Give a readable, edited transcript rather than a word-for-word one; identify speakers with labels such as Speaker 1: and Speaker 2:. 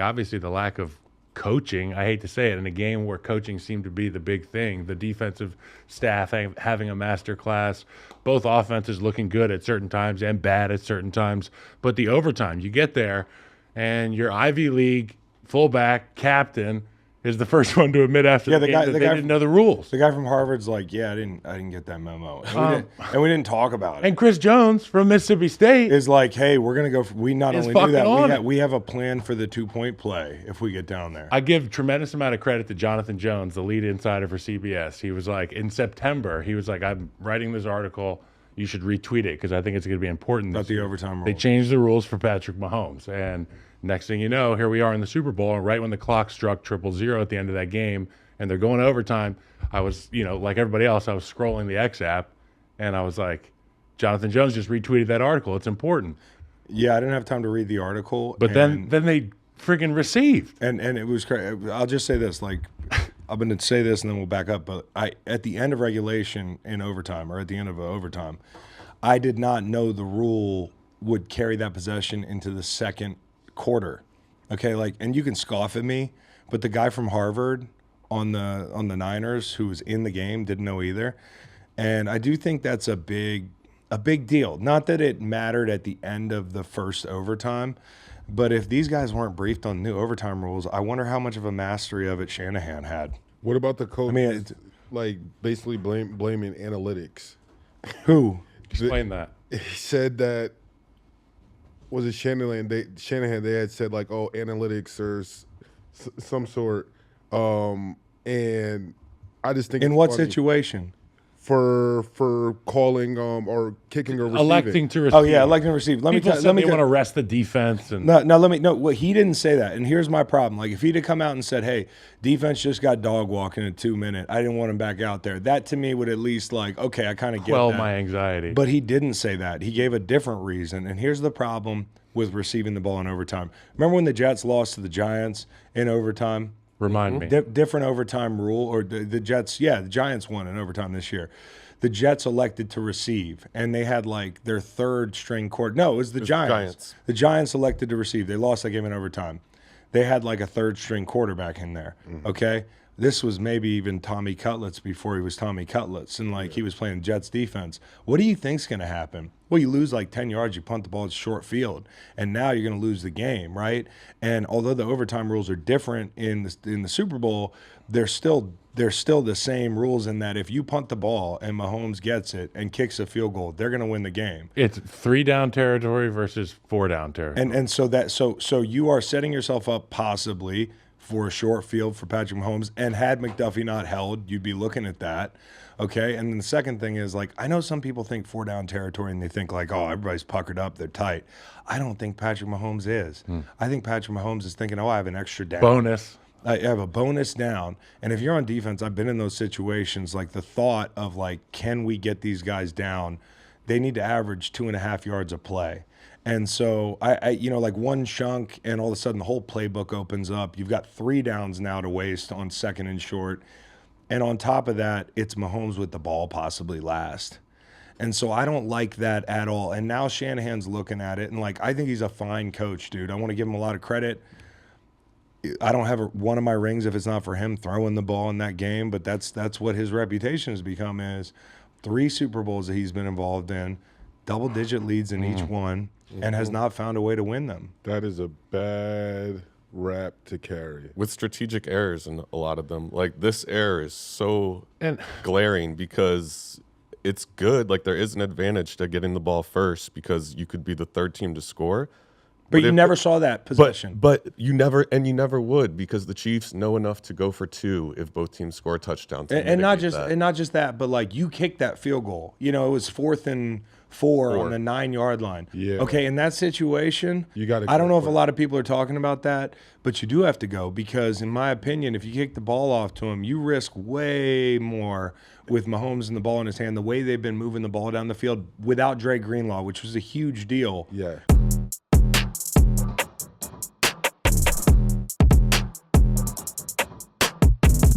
Speaker 1: Obviously, the lack of coaching, I hate to say it, in a game where coaching seemed to be the big thing, the defensive staff having a master class, both offenses looking good at certain times and bad at certain times. But the overtime, you get there, and your Ivy League fullback captain is the first one to admit after the game that they didn't know the rules.
Speaker 2: The guy from Harvard's like, yeah, I didn't get that memo, and we didn't talk about it.
Speaker 1: And Chris Jones from Mississippi State
Speaker 2: is like, hey, we're gonna go. We not only do that,
Speaker 1: we
Speaker 2: have a plan for the 2-point play if we get down there.
Speaker 1: I give tremendous amount of credit to Jonathan Jones, the lead insider for CBS. He was like, in September, he was like, I'm writing this article. You should retweet it because I think it's going to be important.
Speaker 2: About the overtime rules.
Speaker 1: They changed the rules for Patrick Mahomes, and next thing you know, here we are in the Super Bowl, and right when the clock struck 0-0 at the end of that game, and they're going to overtime, I was, like everybody else, I was scrolling the X app, and I was like, Jonathan Jones just retweeted that article. It's important.
Speaker 2: Yeah, I didn't have time to read the article.
Speaker 1: But then they freaking received.
Speaker 2: And it was crazy. I'll just say this, like, I'm going to say this and then we'll back up. But at the end of regulation in overtime, or at the end of overtime, I did not know the rule would carry that possession into the second quarter. Okay, like, and you can scoff at me, but the guy from Harvard on the Niners who was in the game didn't know either. And I do think that's a big deal. Not that it mattered at the end of the first overtime, but if these guys weren't briefed on new overtime rules, I wonder how much of a mastery of it Shanahan had.
Speaker 3: What about the coach?
Speaker 2: I mean,
Speaker 3: like basically blaming analytics.
Speaker 2: Who?
Speaker 1: Explain that.
Speaker 3: He said that, was it Shanahan? They had said like, oh, analytics or some sort. And I just think
Speaker 2: in what situation?
Speaker 3: For calling or kicking or receiving.
Speaker 1: Electing to receive.
Speaker 2: Oh yeah, electing to receive. Let me
Speaker 1: want to arrest the defense. And
Speaker 2: well, he didn't say that. And here's my problem. Like, if he'd have come out and said, hey, defense just got dog walking in 2 minutes, I didn't want him back out there. That to me would at least like, okay, I kind of get that.
Speaker 1: my anxiety.
Speaker 2: But he didn't say that. He gave a different reason. And here's the problem with receiving the ball in overtime. Remember when the Jets lost to the Giants in overtime?
Speaker 1: Remind me.
Speaker 2: Different overtime rule, or the Jets, the Giants won in overtime this year. The Jets elected to receive, and they had like their third string quarter. No, it was the Giants. The Giants elected to receive. They lost that game in overtime. They had like a third string quarterback in there, okay? This was maybe even Tommy Cutlets before he was Tommy Cutlets, and like he was playing Jets defense. What do you think's going to happen? Well, you lose like 10 yards, you punt the ball, it's short field, and now you're going to lose the game, right? And although the overtime rules are different in the Super Bowl, they're still the same rules in that if you punt the ball and Mahomes gets it and kicks a field goal, they're going to win the game.
Speaker 1: It's 3-down territory versus 4-down territory.
Speaker 2: And so you are setting yourself up possibly for a short field for Patrick Mahomes. And had McDuffie not held, you'd be looking at that. Okay. And then the second thing is, like, I know some people think 4-down territory and they think like, oh, everybody's puckered up, they're tight. I don't think Patrick Mahomes is. I think Patrick Mahomes is thinking, oh, I have an extra down.
Speaker 1: Bonus.
Speaker 2: I have a bonus down. And if you're on defense, I've been in those situations, like the thought of like, can we get these guys down? They need to average 2.5 yards a play. And so, I like one chunk, and all of a sudden the whole playbook opens up. You've got 3 downs now to waste on second and short. And on top of that, it's Mahomes with the ball possibly last. And so I don't like that at all. And now Shanahan's looking at it, and like, I think he's a fine coach, dude. I want to give him a lot of credit. I don't have one of my rings if it's not for him throwing the ball in that game, but that's what his reputation has become, is 3 Super Bowls that he's been involved in, double-digit leads in each one, and has not found a way to win them.
Speaker 3: That is a bad rap to carry.
Speaker 4: With strategic errors in a lot of them. Like, this error is so glaring because it's good. Like, there is an advantage to getting the ball first because you could be the third team to score.
Speaker 2: But you never saw that possession.
Speaker 4: But you never would, because the Chiefs know enough to go for 2 if both teams score a touchdown.
Speaker 2: And not just that, but like, you kicked that field goal. You know, it was 4th and 4 on the 9-yard line.
Speaker 3: Yeah.
Speaker 2: Okay, in that situation,
Speaker 3: you got to.
Speaker 2: I don't know if a lot of people are talking about that, but you do have to go, because in my opinion, if you kick the ball off to him, you risk way more with Mahomes and the ball in his hand, the way they've been moving the ball down the field without Dre Greenlaw, which was a huge deal.
Speaker 3: Yeah.